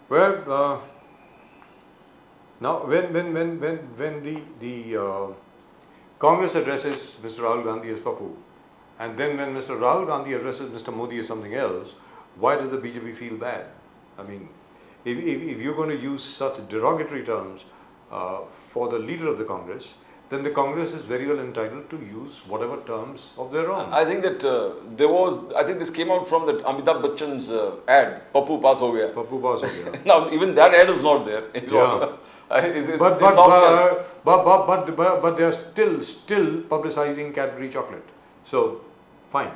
Well, now when the Congress addresses Mr. Rahul Gandhi as Papu, and then when Mr. Rahul Gandhi addresses Mr. Modi as something else, why does the BJP feel bad? I mean, if you're going to use such derogatory terms for the leader of the Congress, then the Congress is very well entitled to use whatever terms of their own. I think that I think this came out from that Amitabh Bachchan's ad, Papu Paas Ho Gaya. Papu Paas Ho Gaya. Now, even that ad is not there. Yeah. It's but they are still publicizing Cadbury chocolate. So, fine.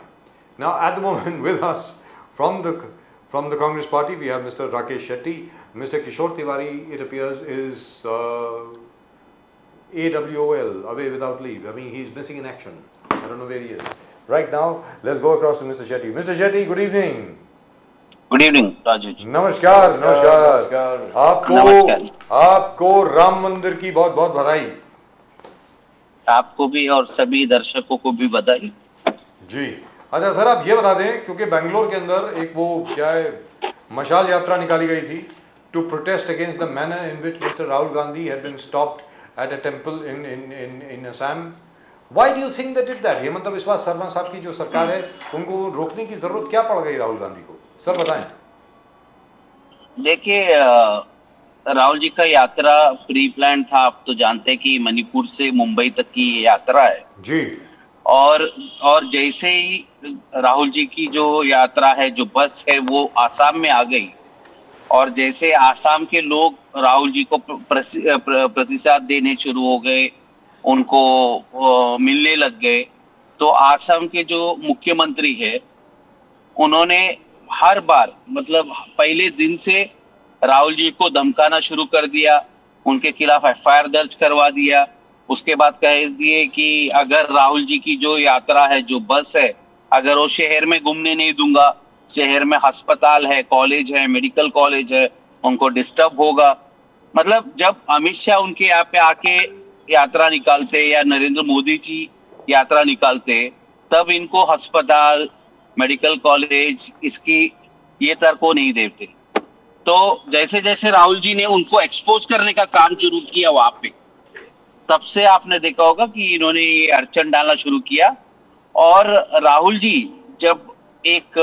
Now, at the moment with us from the Congress party, we have Mr. Rakesh Shetty. Mr. Kishore Tiwari, it appears, is AWOL, away without leave. I mean, he's missing in action. I don't know where he is. Right now, let's go across to Mr. Shetty. Mr. Shetty, good evening. Good evening Raju ji. नमस्कार। आपको राम मंदिर की बहुत बहुत बधाई। आपको भी और सभी दर्शकों को भी बधाई जी। अच्छा सर, आप ये बता दें, क्योंकि बेंगलोर के अंदर एक वो क्या है मशाल यात्रा निकाली गई थी to protest against the manner in which mister Rahul Gandhi had been stopped at a temple in Assam. Why do you think that it that Himanta Biswa Sarma साहब की जो सरकार है, उनको रोकने की जरूरत क्या पड़ गई राहुल गांधी को? सर बताएं। देखिए, राहुल जी का यात्रा प्री प्लान था। आप तो जानते हैं कि मणिपुर से मुंबई तक की यात्रा है जी। और जैसे ही राहुल जी की जो यात्रा है, जो बस है, वो आसाम में आ गई और जैसे आसाम के लोग राहुल जी को प्रतिसाद देने शुरू हो गए, उनको मिलने लग गए, तो आसाम के जो मुख्यमंत्री है, उन्होंने हर बार मतलब पहले दिन से राहुल जी को धमकाना शुरू कर दिया, उनके खिलाफ एफआईआर दर्ज करवा दिया। उसके बाद कह दिए कि अगर राहुल जी की जो यात्रा है, जो बस है, अगर वो शहर में घूमने नहीं दूंगा, शहर में अस्पताल है, कॉलेज है, मेडिकल कॉलेज है, उनको डिस्टर्ब होगा। मतलब जब अमित शाह उनके यहाँ पे आके यात्रा निकालते या नरेंद्र मोदी जी यात्रा निकालते, तब इनको अस्पताल, मेडिकल कॉलेज, इसकी ये तर्क को नहीं देते। तो जैसे जैसे राहुल जी ने उनको एक्सपोज करने का काम शुरू किया वहां पे, तब से आपने देखा होगा कि इन्होंने ये अड़चन डालना शुरू किया। और राहुल जी जब एक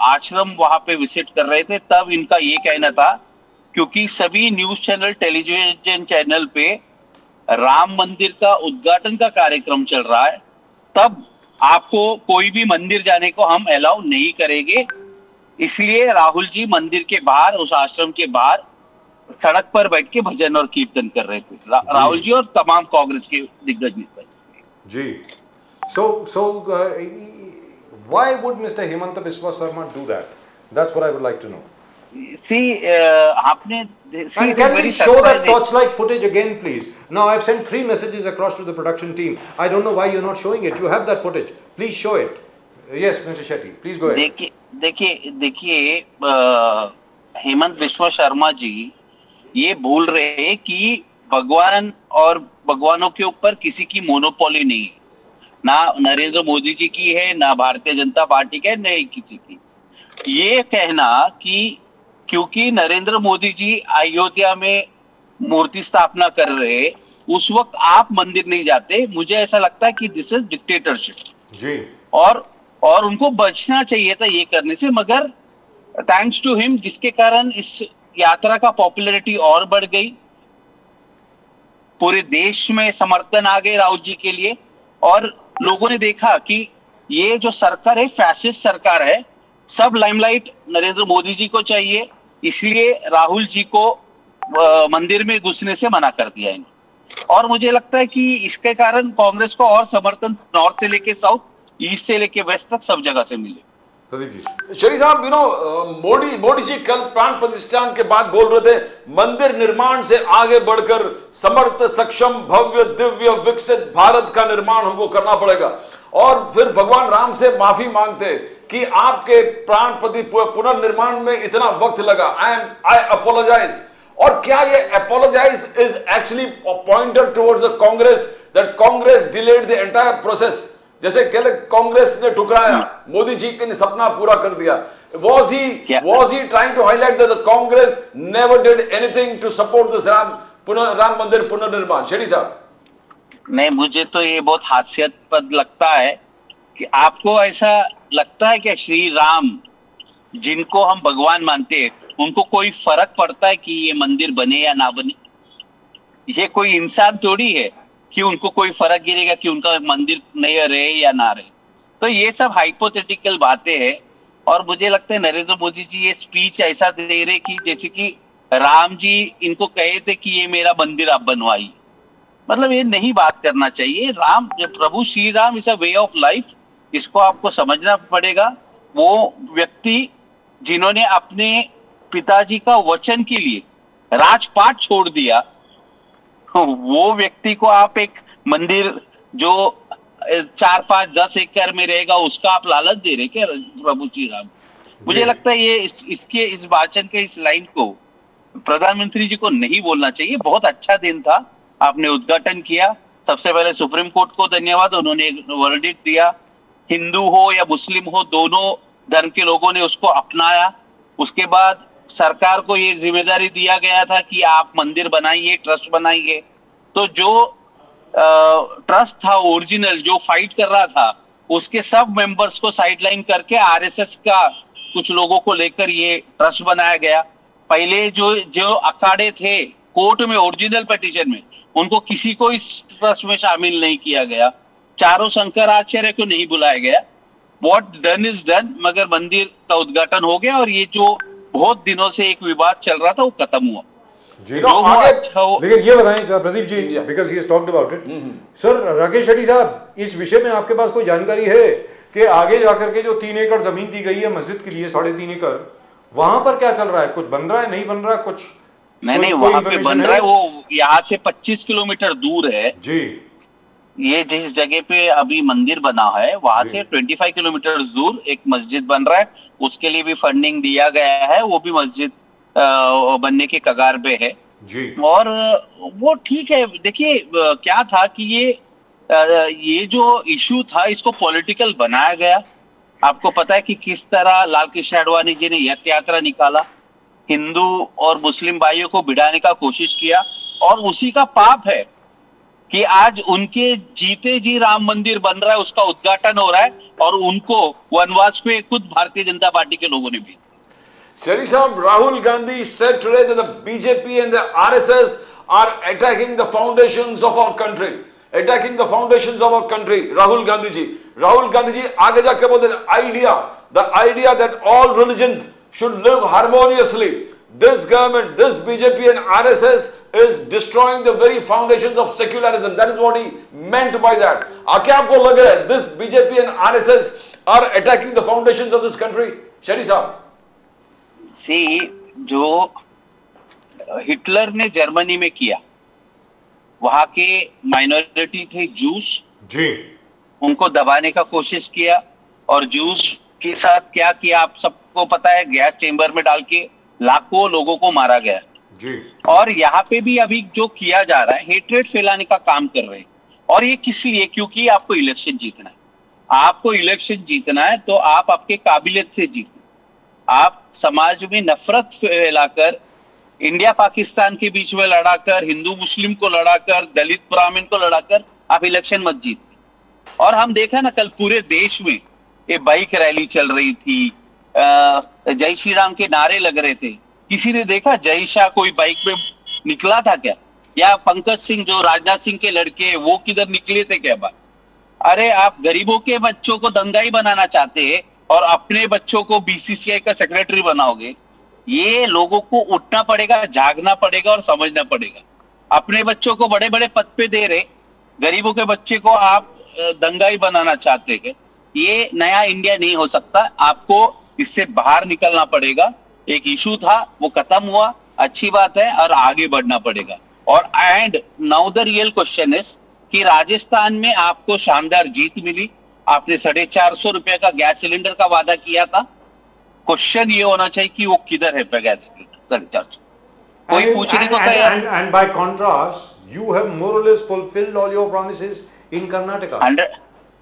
आश्रम वहां पे विजिट कर रहे थे, तब इनका ये कहना था, क्योंकि सभी न्यूज चैनल, टेलीविजन चैनल पे राम मंदिर का उद्घाटन का कार्यक्रम चल रहा है, तब आपको कोई भी मंदिर जाने को हम अलाउ नहीं करेंगे। इसलिए राहुल जी मंदिर के बाहर, उस आश्रम के बाहर सड़क पर बैठ के भजन और कीर्तन कर रहे थे, राहुल जी और तमाम कांग्रेस के दिग्गज नेता जी। So why would Mr. Hemanta Biswa Sarma do that? That's what I would like to know. See, आपने and can we show that torchlight footage again, please? Now I've sent 3 messages across to the production team. I don't know why you're not showing it. You have that footage. Please show it. Yes, Mr. Shetty, please go ahead. देखिए, हेमंत बिस्वा शर्मा जी ये बोल रहे हैं कि भगवान और भगवानों के ऊपर किसी की मोनोपोली नहीं है, ना नरेंद्र मोदी जी की है, ना भारतीय जनता पार्टी के, न किसी की। ये कहना कि क्योंकि नरेंद्र मोदी जी अयोध्या में मूर्ति स्थापना कर रहे, उस वक्त आप मंदिर नहीं जाते, मुझे ऐसा लगता है कि दिस इज डिक्टेटरशिप जी। और उनको बचना चाहिए था ये करने से, मगर थैंक्स टू हिम, जिसके कारण इस यात्रा का पॉपुलैरिटी और बढ़ गई, पूरे देश में समर्थन आ गए राहुल जी के लिए, और लोगों ने देखा कि ये जो सरकार है, फैसिस्ट सरकार है, सब लाइमलाइट नरेंद्र मोदी जी को चाहिए, इसलिए राहुल जी को मंदिर में घुसने से मना कर दिया इन्होंने। और मुझे लगता है कि इसके कारण कांग्रेस को और समर्थन नॉर्थ से लेके साउथ, ईस्ट से लेके वेस्ट तक सब जगह से मिले। शरी साहब, मोदी जी कल प्राण प्रतिष्ठा के बाद बोल रहे थे, मंदिर निर्माण से आगे बढ़कर समर्थ, सक्षम, भव्य, दिव्य, विकसित भारत का निर्माण हमको करना पड़ेगा। और फिर भगवान राम से माफी मांगते कि आपके प्राण प्रति पुनर्निर्माण में इतना वक्त लगा, आई अपोलोजाइज। और क्या ये apologize is actually pointed towards the Congress, that Congress delayed the entire process? जैसे कांग्रेस ने ठुकराया, मोदी जी ने सपना पूरा कर दिया. Was he trying to highlight that the Congress never did anything to support this Ram Mandir पुनर्निर्माण? शेडी साहब. नहीं, मुझे तो ये बहुत हास्यास्पद लगता है कि आपको ऐसा लगता है कि श्री राम जिनको हम भगवान मानते हैं उनको कोई फर्क पड़ता है कि ये मंदिर बने या ना बने? ये कोई इंसान थोड़ी है कि उनको कोई फर्क गिरेगा कि उनका मंदिर नहीं रहे या ना रहे. तो ये सब हाइपोथेटिकल बातें हैं. और मुझे लगता है नरेंद्र मोदी जी ये स्पीच ऐसा दे रहे कि जैसे कि राम जी इनको कहे थे कि ये मेरा मंदिर आप बनवाइए. मतलब ये नहीं बात करना चाहिए. राम, प्रभु Shri Ram is a way of life. इसको आपको समझना पड़ेगा. वो व्यक्ति जिन्होंने अपने पिताजी का वचन के लिए राजपाट छोड़ दिया, वो व्यक्ति को आप एक मंदिर जो 4, 5, 10 एकड़ में रहेगा उसका आप लालच दे रहे क्या प्रभु श्री राम? मुझे लगता है ये इस भाषण के इस लाइन को प्रधानमंत्री जी को नहीं बोलना चाहिए. बहुत अच्छा दिन था, आपने उद्घाटन किया. सबसे पहले सुप्रीम कोर्ट को धन्यवाद, उन्होंने एक वर्डिक्ट दिया. हिंदू हो या मुस्लिम हो, दोनों धर्म के लोगों ने उसको अपनाया. उसके बाद सरकार को ये जिम्मेदारी दिया गया था कि आप मंदिर बनाइए, ट्रस्ट बनाइए. तो जो ट्रस्ट था ओरिजिनल जो फाइट कर रहा था, उसके सब मेंबर्स को साइडलाइन करके आरएसएस का कुछ लोगों को लेकर ये ट्रस्ट बनाया गया. पहले जो अखाड़े थे कोर्ट में ओरिजिनल पिटीशन में, उनको किसी को इस ट्रस्ट में शामिल नहीं किया गया. चारों शंकराचार्य को नहीं बुलाया गया. What done is done. मगर मंदिर का उद्घाटन हो गया और ये जो बहुत दिनों से एक विवाद चल रहा था वो खत्म हुआ. जी. लेकिन ये बताएं Pradeep ji, because he talked about it. Sir, Rakesh Shetty साहब, इस विषय में आपके पास कोई जानकारी है कि आगे जाकर के जो 3 एकड़ जमीन दी गई है मस्जिद के लिए, 3.5 एकड़, वहां पर क्या चल रहा है? कुछ बन रहा है, नहीं बन रहा है कुछ? नहीं, वहां पे बन रहा है. वो यहाँ से 25 किलोमीटर दूर है जी. ये जिस जगह पे अभी मंदिर बना है वहां से 25 किलोमीटर दूर एक मस्जिद बन रहा है. उसके लिए भी फंडिंग दिया गया है. वो भी मस्जिद बनने के कगार पे है जी. और वो ठीक है. देखिए क्या था कि ये जो इशू था इसको पॉलिटिकल बनाया गया. आपको पता है कि किस तरह लाल कृष्ण आडवाणी जी ने यथ यात्रा निकाला, हिंदू और मुस्लिम भाइयों को भिड़ाने का कोशिश किया. और उसी का पाप है कि आज उनके जीते जी राम मंदिर बन रहा है, उसका उद्घाटन हो रहा है और उनको वनवास पे खुद भारतीय जनता पार्टी के लोगों ने भी. Sharif Sahab, Rahul Gandhi said today that the BJP and the RSS are attacking the foundations of our country. Attacking the foundations of our country. Rahul Gandhi ji आगे जाके बोलते हैं the idea that all religions should live harmoniously. This government, this BJP and RSS is destroying the very foundations of secularism. That is what he meant by that. क्या आपको लग रहा है this BJP and RSS are attacking the foundations of this country? Sharif Sahab. जो Hitler ने Germany में किया, वहां के माइनॉरिटी थे जूस जी, उनको दबाने का कोशिश किया. और जूस के साथ क्या किया आप सबको पता है, गैस चेंबर में डाल के लाखों लोगों को मारा गया जी. और यहाँ पे भी अभी जो किया जा रहा है हेट्रेड फैलाने का काम कर रहे हैं. और ये किस लिए? क्योंकि आपको इलेक्शन जीतना है. आपको इलेक्शन जीतना है तो आप आपके काबिलियत से जीते. आप समाज में नफरत फैलाकर, इंडिया पाकिस्तान के बीच में लड़ाकर, हिंदू मुस्लिम को लड़ाकर, दलित ब्राह्मण को लड़ाकर आप इलेक्शन मत जीते. और हम देखा ना कल पूरे देश में ये बाइक रैली चल रही थी, जय श्री राम के नारे लग रहे थे. किसी ने देखा जय शाह कोई बाइक पे निकला था क्या? या पंकज सिंह जो राजनाथ सिंह के लड़के वो किधर निकले थे क्या बात? अरे आप गरीबों के बच्चों को दंगाई बनाना चाहते हैं और अपने बच्चों को बीसीसीआई का सेक्रेटरी बनाओगे. ये लोगों को उठना पड़ेगा, जागना पड़ेगा और समझना पड़ेगा. अपने बच्चों को बड़े बड़े पद पे दे रहे, गरीबों के बच्चे को आप दंगाई बनाना चाहते हैं. ये नया इंडिया नहीं हो सकता. आपको इससे बाहर निकलना पड़ेगा. एक इशू था वो खत्म हुआ, अच्छी बात है, और आगे बढ़ना पड़ेगा. और and now the real question is कि राजस्थान में आपको शानदार जीत मिली. आपने 450 रुपए का गैस सिलेंडर का वादा किया था. क्वेश्चन ये होना चाहिए कि वो किधर है पे गैस सिलेंडर 450. कोई पूछने को तैयार. And by contrast, you have more or less fulfilled all your promises in Karnataka.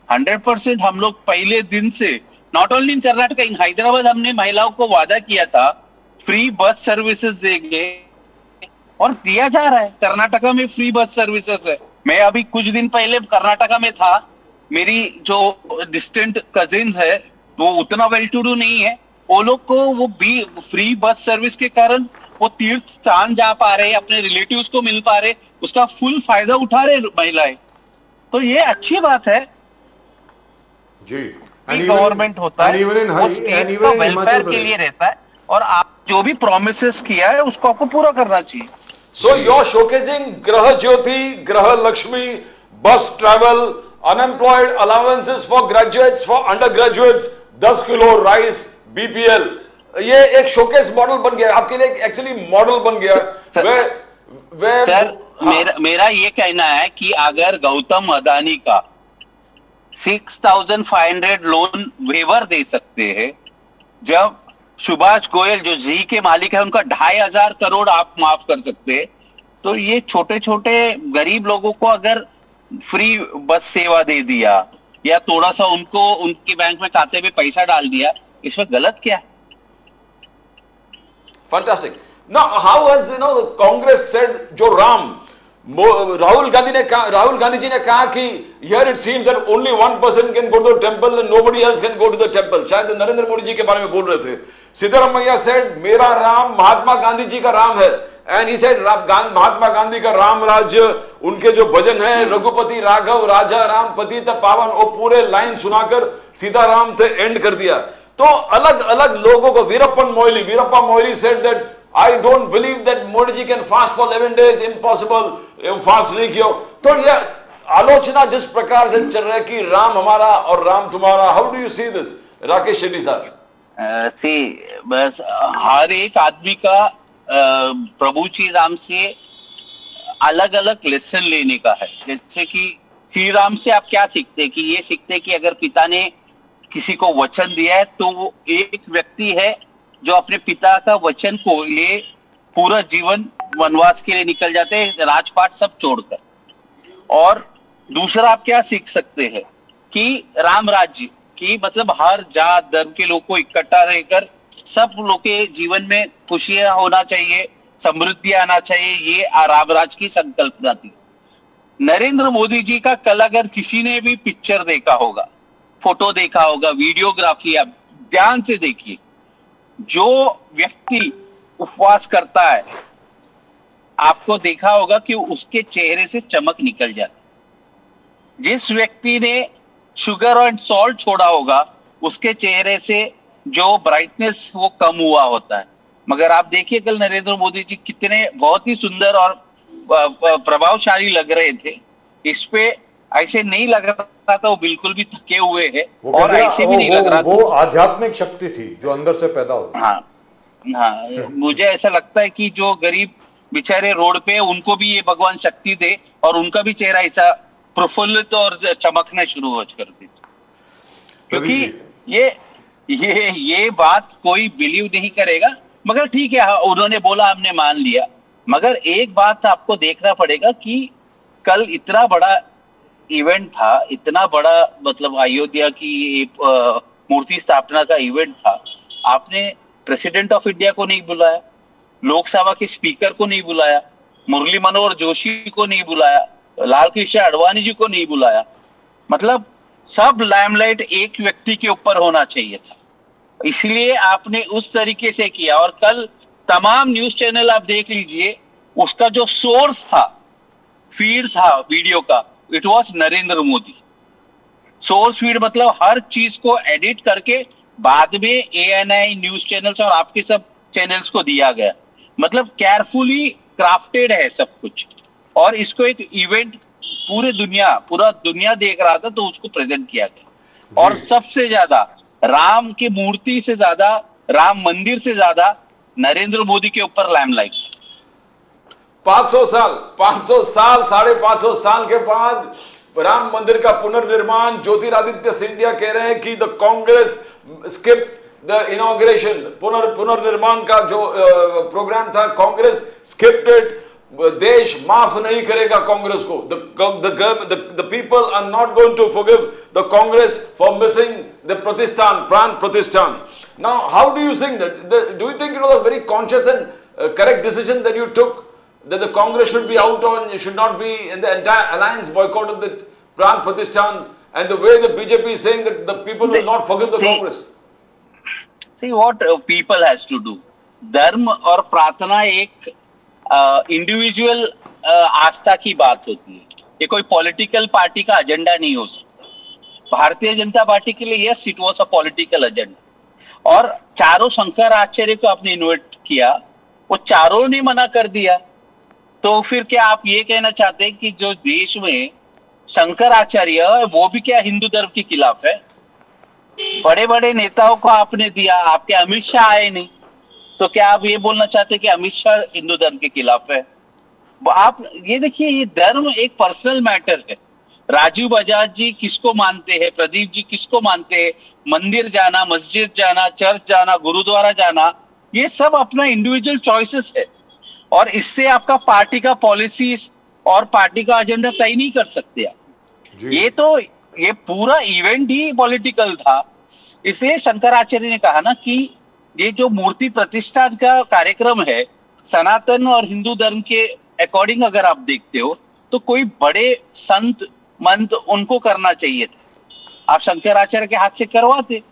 100% हम लोग पहले दिन से, नॉट ओनली इन कर्नाटक, इन हैदराबाद हमने महिलाओं को वादा किया था फ्री बस सर्विसेज देंगे, और दिया जा रहा है। कर्नाटका में फ्री बस सर्विसेज है। मैं अभी कुछ दिन पहले कर्नाटका में था। मेरी जो डिस्टेंट कजिन्स है वो उतना वेल टू डू नहीं है, वो लोग को वो भी फ्री बस सर्विस के कारण वो तीर्थ स्थान जा पा रहे, अपने रिलेटिव्स को मिल पा रहे, उसका फुल फायदा उठा रहे महिलाएं। तो ये अच्छी बात है। जी, गवर्नमेंट होता है वो स्टेट का वेलफेयर के लिए रहता है, और आप जो भी प्रोमिसेस किया है उसको आपको पूरा करना चाहिए। So you're showcasing Graha Jyoti, Graha Lakshmi, bus travel, unemployed allowances for graduates, for undergraduates, 10 kilo rice, BPL, ये एक शोकेस मॉडल बन गया आपके लिए, एक्चुअली मॉडल बन गया। सर मेरा ये कहना है कि अगर गौतम अदानी का 6,500 लोन वेवर दे सकते हैं, जब सुभाष गोयल जो जी के मालिक है उनका 2,500 करोड़ आप माफ कर सकते हैं, तो ये छोटे छोटे गरीब लोगों को अगर फ्री बस सेवा दे दिया या थोड़ा सा उनको उनके बैंक में खाते में पैसा डाल दिया, इसमें गलत क्या है? Fantastic. Now, how has Congress said जो राहुल गांधी जी ने कहा कि here it seems that only one person can go to the temple and nobody else can go to the temple. शायद नरेंद्र मोदी जी के बारे में बोल रहे थे। सिद्धरामैया said मेरा राम महात्मा गांधी जी का राम है, and he said Mahatma Gandhi का राम राज्य, उनके जो भजन है रघुपति राघव राजा राम पतित पावन, वो पूरे लाइन सुनाकर सीताराम थे एंड कर दिया। तो अलग अलग लोगों को Veerappa Moily said that I don't believe that Modi ji can fast for 11 days, impossible, fast नहीं किया। तो ये आलोचना जिस प्रकार से चल रहा है कि राम हमारा और राम तुम्हारा, how do you see this Rakesh Shetty साहब? बस हर एक आदमी का प्रभु श्री राम से अलग अलग लेसन लेने का है। जैसे कि श्री राम से आप क्या सीखते हैं कि ये सीखते हैं कि अगर पिता ने किसी को वचन दिया है तो वो एक व्यक्ति है जो अपने पिता का वचन को लिए पूरा जीवन वनवास के लिए निकल जाते हैं, राजपाट सब छोड़कर। और दूसरा आप क्या सीख सकते हैं कि राम राज्य की मतलब हर जात धर्म के लोग को इकट्ठा रहकर सब लोग के जीवन में खुशियां होना चाहिए, समृद्धि आना चाहिए, ये राम राज की संकल्पना थी। नरेंद्र मोदी जी का कल अगर किसी ने भी पिक्चर देखा होगा, फोटो देखा होगा, वीडियोग्राफी आप ध्यान से देखिए, जो व्यक्ति उपवास करता है आपको देखा होगा कि उसके चेहरे से चमक निकल जाती। जिस व्यक्ति ने शुगर एंड सॉल्ट छोड़ा होगा उसके चेहरे से जो ब्राइटनेस वो कम हुआ होता है। मगर आप देखिए कल नरेंद्र मोदी जी कितने बहुत ही सुंदर और प्रभावशाली लग रहे थे। इस पे ऐसे नहीं लग रहा था वो बिल्कुल भी थके हुए है, और ऐसे भी नहीं लग रहा वो आध्यात्मिक शक्ति थी जो अंदर से पैदा हो। हाँ, मुझे ऐसा लगता है कि जो गरीब बेचारे रोड पे उनको भी ये भगवान शक्ति दे और उनका भी चेहरा ऐसा प्रफुल्लित और चमकना शुरू हो कर दे, क्योंकि ये बात कोई बिलीव नहीं करेगा। मगर ठीक है, उन्होंने बोला हमने मान लिया। मगर एक बात आपको देखना पड़ेगा कि कल इतना बड़ा इवेंट था, इतना बड़ा मतलब अयोध्या की मूर्ति स्थापना का इवेंट था, आपने प्रेसिडेंट ऑफ इंडिया को नहीं बुलाया, लोकसभा के स्पीकर को नहीं बुलाया, मुरली मनोहर जोशी को नहीं बुलाया, लाल कृष्ण आडवाणी जी को नहीं बुलाया। मतलब सब लाइमलाइट एक व्यक्ति के ऊपर होना चाहिए था, इसलिए आपने उस तरीके से किया। और कल तमाम न्यूज चैनल आप देख लीजिए, उसका जो सोर्स था, फीड था वीडियो का, it was Narendra Modi. Source feed मतलब हर चीज को एडिट करके बाद में ANI न्यूज चैनल्स और आपके सब चैनल्स को दिया गया। मतलब केयरफुली क्राफ्टेड है सब कुछ, और इसको एक इवेंट पूरा दुनिया देख रहा था तो उसको प्रेजेंट किया गया। और सबसे ज्यादा राम की मूर्ति से ज्यादा, राम मंदिर से ज्यादा नरेंद्र मोदी के ऊपर लाइमलाइट। 500 साल 550 साल के बाद राम मंदिर का पुनर्निर्माण। ज्योतिरादित्य सिंधिया कह रहे हैं कि the Congress skip the inauguration, पुनर्निर्माण का जो प्रोग्राम था, कांग्रेस स्किप्ड इट। देश माफ नहीं करेगा कांग्रेस को. The people are not going to forgive the Congress for missing the Pratishthan, Pran Pratishthan. Now, how do you think that? Do you think it was a very conscious and correct decision that you took, that the Congress should be out on, should not be in the entire alliance boycotted the Pran Pratishthan, and the way the BJP is saying that the people will not forgive the Congress? See what people has to do. धर्म और प्रार्थना एक individual आस्था की बात होती है. ये कोई पॉलिटिकल पार्टी का एजेंडा नहीं हो सकता. भारतीय जनता पार्टी के लिए yes it was a political agenda. और चारों शंकराचार्य को आपने इन्वाइट किया, वो चारों ने मना कर दिया. तो फिर क्या आप ये कहना चाहते हैं कि जो देश में शंकराचार्य है वो भी क्या हिंदू धर्म के खिलाफ है? बड़े बड़े नेताओं को आपने दिया, आपके अमित शाह आए नहीं, तो क्या आप ये बोलना चाहते हैं कि अमित शाह हिंदू धर्म के खिलाफ है? आप ये देखिए, ये धर्म एक पर्सनल मैटर है. राजीव बजाज जी किसको मानते हैं, प्रदीप जी किसको मानते हैं, मंदिर जाना, मस्जिद जाना, चर्च जाना, गुरुद्वारा जाना, ये सब अपना इंडिविजुअल चॉइसेस है. और इससे आपका पार्टी का पॉलिसीज और पार्टी का एजेंडा तय नहीं कर सकते आप. ये पूरा इवेंट ही पॉलिटिकल था. इसलिए शंकराचार्य ने कहा ना कि ये जो मूर्ति प्रतिष्ठा का कार्यक्रम है, सनातन और हिंदू धर्म के अकॉर्डिंग अगर आप देखते हो तो कोई बड़े संत मंत उनको करना चाहिए था. आप शंकराचार्य के हाथ से करवाते,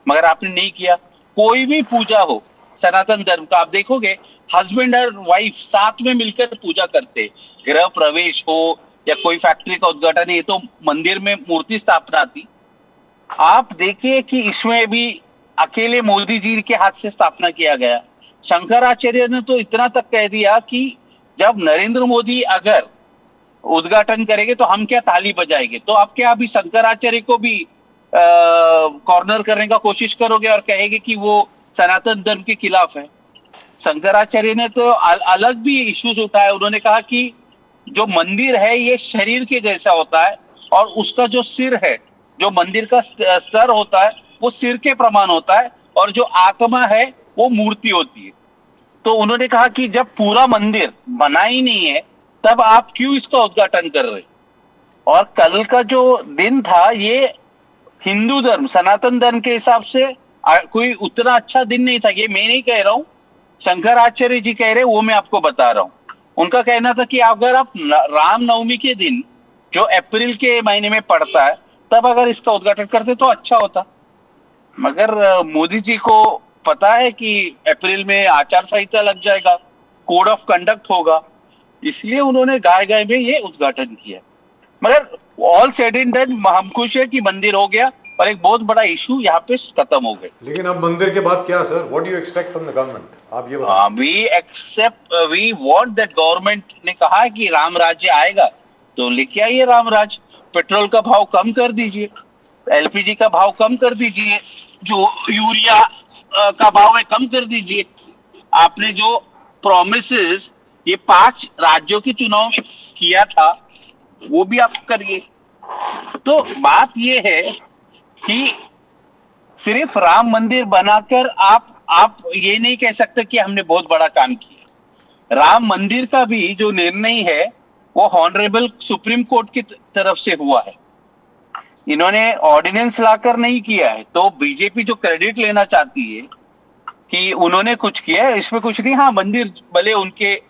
मगर आपने नहीं किया. कोई भी पूजा हो सनातन धर्म का, आप देखोगे हस्बैंड और वाइफ साथ में मिलकर पूजा करते. गृह प्रवेश हो या कोई फैक्ट्री का उद्घाटन, ये तो मंदिर में मूर्ति स्थापना थी. आप देखिए कि इसमें भी अकेले मोदी जी के हाथ से स्थापना किया गया. शंकराचार्य ने तो इतना तक कह दिया कि जब नरेंद्र मोदी अगर उद्घाटन करेंगे तो हम क्या ताली बजाएंगे. तो आप क्या अभी शंकराचार्य को भी कॉर्नर करने का कोशिश करोगे और कहेंगे कि वो सनातन धर्म के खिलाफ है? शंकराचार्य ने तो अलग भी इश्यूज उठाए. उन्होंने कहा कि जो मंदिर है ये शरीर के जैसा होता है और उसका जो सिर है, जो मंदिर का स्तर होता है वो सिर के प्रमाण होता है, और जो आत्मा है वो मूर्ति होती है. तो उन्होंने कहा कि जब पूरा मंदिर बना ही नहीं है तब आप क्यों इसका उद्घाटन कर रहे? और कल का जो दिन था ये हिंदू धर्म, सनातन धर्म के हिसाब से कोई उतना अच्छा दिन नहीं था. ये मैं नहीं कह रहा हूं, शंकराचार्य जी कह रहे, वो मैं आपको बता रहा हूं. उनका कहना था कि अगर आप रामनवमी के दिन जो अप्रैल के महीने में पड़ता है तब अगर इसका उद्घाटन करते तो अच्छा होता. मगर मोदी जी को पता है कि अप्रैल में आचार संहिता लग जाएगा, कोड ऑफ कंडक्ट होगा, इसलिए उन्होंने गाय में ये उद्घाटन किया. मगर ऑल सेड एंड डन हम खुश है कि मंदिर हो गया और एक बहुत बड़ा इशू यहाँ पे खत्म हो गए. लेकिन अब मंदिर के बाद क्या sir? What do you expect from the government? आप ये बताओ. वी वांट दैट गवर्नमेंट ने कहा कि राम राज्य आएगा तो लेके आइए राम राज्य. पेट्रोल का भाव कम कर दीजिए, एलपीजी का भाव कम कर दीजिए, जो यूरिया का भाव है कम कर दीजिए. आपने जो प्रोमिसेस ये 5 राज्यों के चुनाव में किया था वो भी आप करिए. तो बात ये है कि सिर्फ राम मंदिर बनाकर आप ये नहीं कह सकते कि हमने बहुत बड़ा काम किया. राम मंदिर का भी जो निर्णय है वो ऑनरेबल सुप्रीम कोर्ट की तरफ से हुआ है. इन्होंने ऑर्डिनेंस लाकर नहीं किया है. तो बीजेपी जो क्रेडिट लेना चाहती है कि उन्होंने कुछ किया है, इसमें कुछ नहीं. हाँ, मंदिर भले उनके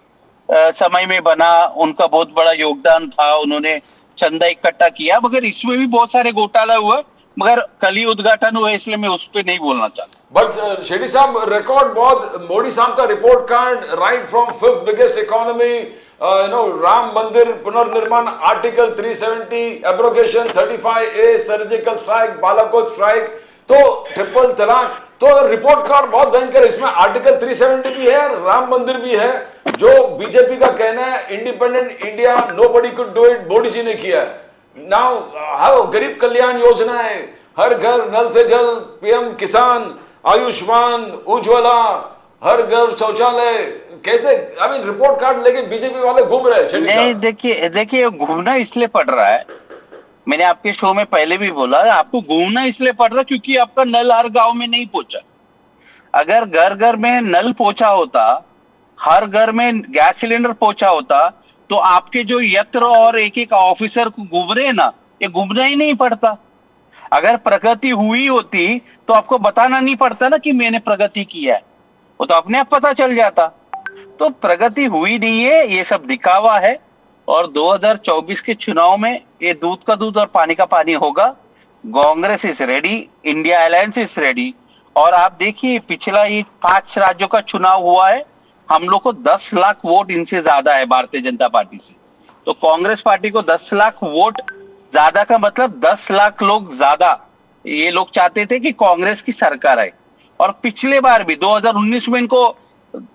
समय में बना, उनका बहुत बड़ा योगदान था, उन्होंने चंदा इकट्ठा किया, मगर इसमें भी बहुत सारे घोटाला हुआ. मगर कल ही उद्घाटन हुआ, इसलिए मैं उस पर नहीं बोलना चाहता. बट शेट्टी साहब, रिकॉर्ड बहुत, मोदी साहब का report card right from 5th biggest economy, Ram मंदिर पुनर्निर्माण, article 370 abrogation, 35A surgical strike, Balakot strike, तो ट्रिपल तलाक. तो रिपोर्ट कार्ड बहुत भयंकर. इसमें आर्टिकल 370 भी है, राम मंदिर भी है. जो बीजेपी का कहना है independent India, nobody could do it, Modi ji ने किया है. नाउ हाउ गरीब कल्याण योजनाएं, हर घर नल से जल, पीएम किसान, आयुष्मान, उज्ज्वला, हर घर शौचालय, कैसे आई मीन रिपोर्ट कार्ड लेके बीजेपी वाले घूम रहे हैं. नहीं, देखिए घूमना इसलिए पड़ रहा है, मैंने आपके शो में पहले भी बोला, आपको घूमना इसलिए पड़ रहा है क्योंकि आपका नल हर गांव में नहीं पहुंचा. अगर घर घर में नल पहुंचा होता हर घर में गैस सिलेंडर पहुंचा होता तो आपके जो यत्र और एक एक ऑफिसर को घूम रहे हैं ना, ये घूमना ही नहीं पड़ता। अगर प्रगति हुई होती तो आपको बताना नहीं पड़ता ना कि मैंने प्रगति किया है, वो तो अपने आप पता चल जाता। तो प्रगति हुई नहीं है, ये सब दिखावा है। और 2024 के चुनाव में ये दूध का दूध और पानी का पानी होगा। Congress is ready, India alliance is ready. और आप देखिए पिछला ये 5 राज्यों का चुनाव हुआ है, हम लोग को 10 लाख वोट इनसे ज्यादा है भारतीय जनता पार्टी से। तो कांग्रेस पार्टी को 10 लाख वोट ज्यादा का मतलब 10 लाख लोग ज्यादा ये लोग चाहते थे कि कांग्रेस की सरकार आए। और पिछले बार भी 2019 में इनको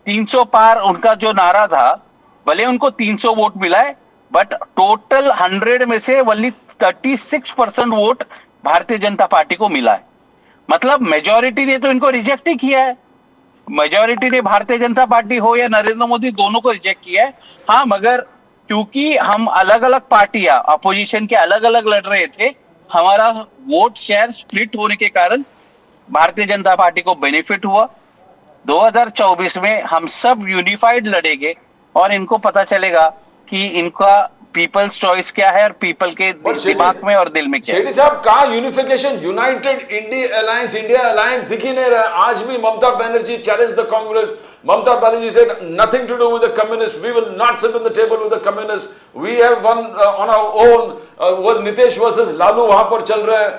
300 पार उनका जो नारा था, भले उनको 300 वोट मिला है, बट टोटल 100 में से only 36% vote Bharatiya Janata party को मिला है। मतलब मेजॉरिटी ने तो इनको रिजेक्ट ही किया है। मेजॉरिटी ने भारतीय जनता पार्टी हो या नरेंद्र मोदी, दोनों को रिजेक्ट किया है। हाँ, मगर क्योंकि हम अलग अलग पार्टियां अपोजिशन के अलग अलग लड़ रहे थे, हमारा वोट शेयर स्प्लिट होने के कारण भारतीय जनता पार्टी को बेनिफिट हुआ। 2024 में हम सब यूनिफाइड लड़ेंगे और इनको पता चलेगा कि इनका पीपल्स चॉइस क्या है और पीपल के दिमाग में और दिल में क्या है। शेट्टी साहब, कहा यूनिफिकेशन, यूनाइटेड इंडिया अलायंस दिख ही नहीं रहा। आज भी Mamata Banerjee challenge the Congress. Mamata Banerjee said nothing to do with the communists, we will not sit on the table with the communists, we have one on our own। वो नितेश वर्सेस लालू वहां पर चल रहे हैं।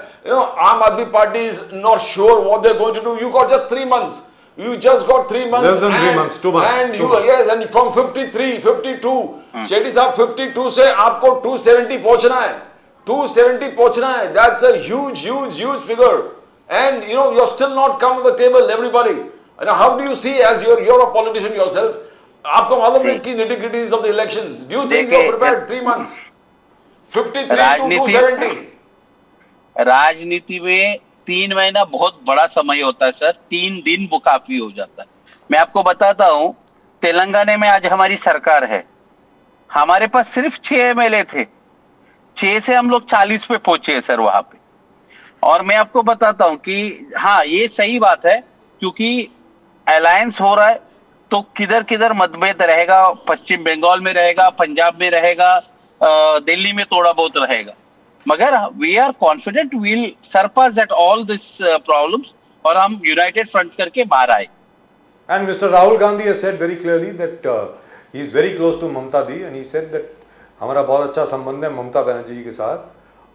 आम आदमी party is not sure what they're going to do। You got just 3 months, you just got 3 months, less than 3 months, 2 months, and 2 you months. yes, and from 53 52 Shetty साहब 52 से आपको 270 पहुंचना है, 270 पहुंचना है। That's a huge figure, and you're still not come to the table, everybody। Now, how do you see, as you're a politician yourself, आपको मालूम है कि nitty-gritties of the elections, do you think you're prepared 3 months, 53 to 270? राजनीति में 3 महीना बहुत बड़ा समय होता है सर, 3 दिन वो काफी हो जाता है। मैं आपको बताता हूं, तेलंगाना में आज हमारी सरकार है, हमारे पास सिर्फ 6 एमएलए थे, 6 से हम लोग 40 पे पहुंचे हैं सर वहां पे। और मैं आपको बताता हूं कि हाँ, ये सही बात है, क्योंकि अलायंस हो रहा है तो किधर किधर मतभेद रहेगा, पश्चिम बंगाल में रहेगा, पंजाब में रहेगा, दिल्ली में थोड़ा बहुत रहेगा, मगर we are confident we'll surpass that all this problems और हम यूनाइटेड फ्रंट करके बाहर आए। And Mr. Rahul Gandhi has said very clearly that he is very close to Mamta Di, and he said that हमारा बहुत अच्छा संबंध है ममता बनर्जी जी के साथ,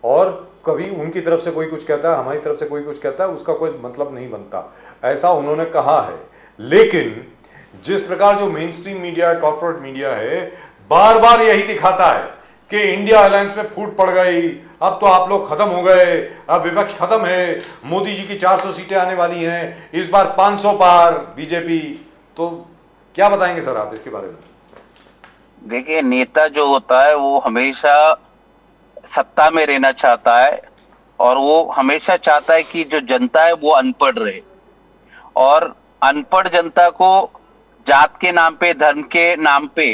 और कभी उनकी तरफ से कोई कुछ कहता है, हमारी तरफ से कोई कुछ कहता है, उसका कोई मतलब नहीं बनता, ऐसा उन्होंने कहा है। लेकिन जिस प्रकार जो मेन स्ट्रीम मीडिया है, कॉर्पोरेट मीडिया है, बार बार यही दिखाता है कि इंडिया अलायंस में फूट पड़ गई, अब तो आप लोग खत्म हो गए, अब विपक्ष खत्म है, मोदी जी की 400 सीटें आने वाली हैं, इस बार 500 पार बीजेपी। तो क्या बताएंगे सर आप इसके बारे में? देखिए, नेता जो होता है वो हमेशा सत्ता में रहना चाहता है, और वो हमेशा चाहता है कि जो जनता है वो अनपढ़ रहे, और अनपढ़ जनता को जात के नाम पे, धर्म के नाम पे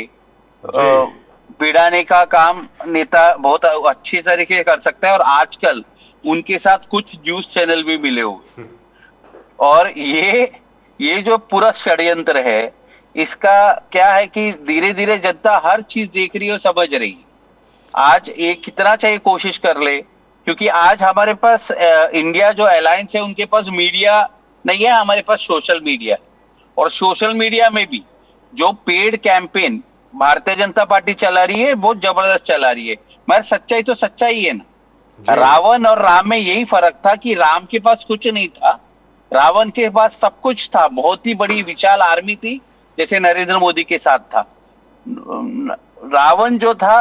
पिड़ाने का काम नेता बहुत अच्छी तरीके से कर सकता है। और आजकल उनके साथ कुछ न्यूज चैनल भी मिले हुए, और ये जो पूरा षड्यंत्र है, इसका क्या है कि धीरे धीरे जनता हर चीज देख रही है और समझ रही है। आज ये कितना चाहिए कोशिश कर ले, क्योंकि आज हमारे पास इंडिया जो अलायंस है उनके पास मीडिया नहीं है, हमारे पास सोशल मीडिया है। और सोशल मीडिया में भी जो paid campaign Bharatiya Janata party चला रही है बहुत जबरदस्त चला रही है, मगर सच्चाई तो सच्चाई है ना। रावण और राम में यही फर्क था कि राम के पास कुछ नहीं था, रावण के पास सब कुछ था, बहुत ही बड़ी विशाल आर्मी थी, जैसे नरेंद्र मोदी के साथ था। रावण जो था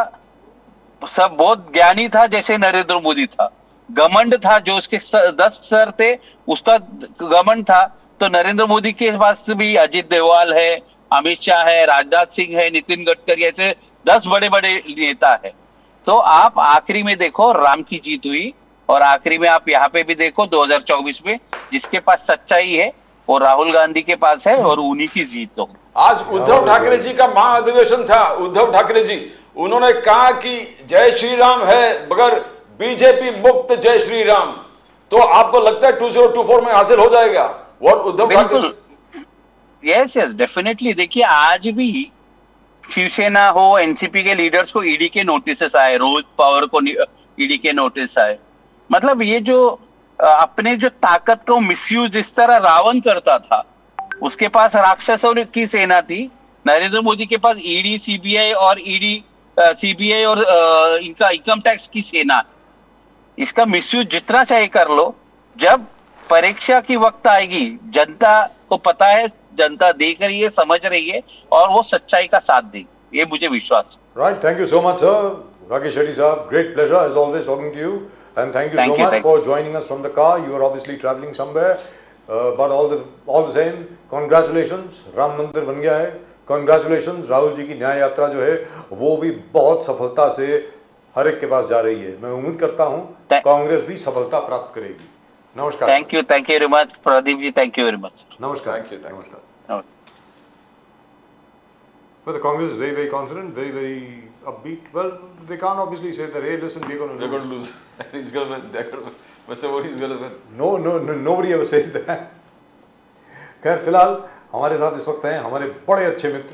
सब बहुत ज्ञानी था, जैसे नरेंद्र मोदी था। घमंड था, जो उसके 10 सर थे उसका घमंड था, तो नरेंद्र मोदी के पास भी अजित डोभाल है, अमित शाह है, राजनाथ सिंह है, नितिन गडकरी, ऐसे 10 बड़े बड़े नेता है। तो आप आखिरी में देखो राम की जीत हुई, और आखिरी में आप यहाँ पे भी देखो 2024 में जिसके पास सच्चाई है वो राहुल गांधी के पास है, और उन्हीं की जीत हो। आज उद्धव ठाकरे जी का महाअधिवेशन था। उद्धव ठाकरे जी उन्होंने कहा कि जय श्री राम है, मगर बीजेपी मुक्त जय श्री राम। तो आपको लगता है 2024 में हासिल हो जाएगा? What Uddhav Thackeray? Yes yes definitely. देखिए आज भी शिवसेना हो, एनसीपी के लीडर्स को ईडी के नोटिस आए, रोहित पवार को ईडी के नोटिस आए। मतलब ये जो अपने जो ताकत को मिसयूज जिस तरह रावण करता था, उसके पास राक्षसों की सेना थी, नरेंद्र मोदी के पास ईडी सीबीआई और सीबीआई और इनका इनकम टैक्स की सेना है। इसका मिसयूज जितना चाहे कर लो, जब परीक्षा की वक्त आएगी, जनता को पता है, जनता देख रही है, समझ रही है, और वो सच्चाई का साथ देगी, ये मुझे विश्वास है। Right, thank you so much, sir. Rakesh Shetty sir, great pleasure as always talking to you. And thank you Thank so you, much thank for joining us from the car. You are obviously traveling somewhere. But all the same, congratulations. Ram मंदिर बन गया है. Congratulations. Rahul ji की न्याय यात्रा जो है वो भी बहुत सफलता से हर एक के पास जा रही है. मैं उम्मीद करता हूँ कांग्रेस भी सफलता प्राप्त करेगी. नमस्कार. Thank you very much Pradeep ji, thank you very much. नमस्कार. Thank you, thank you. नमस्कार. But the Congress is very, very confident, very, very upbeat. Well, they can't obviously say that, hey, listen, we're going to They're going to lose. He's going to win. They're going to win. Mr. Modi is going to win. No, nobody ever says that. खैर फिलहाल हमारे साथ इस वक्त हैं हमारे बड़े अच्छे मित्र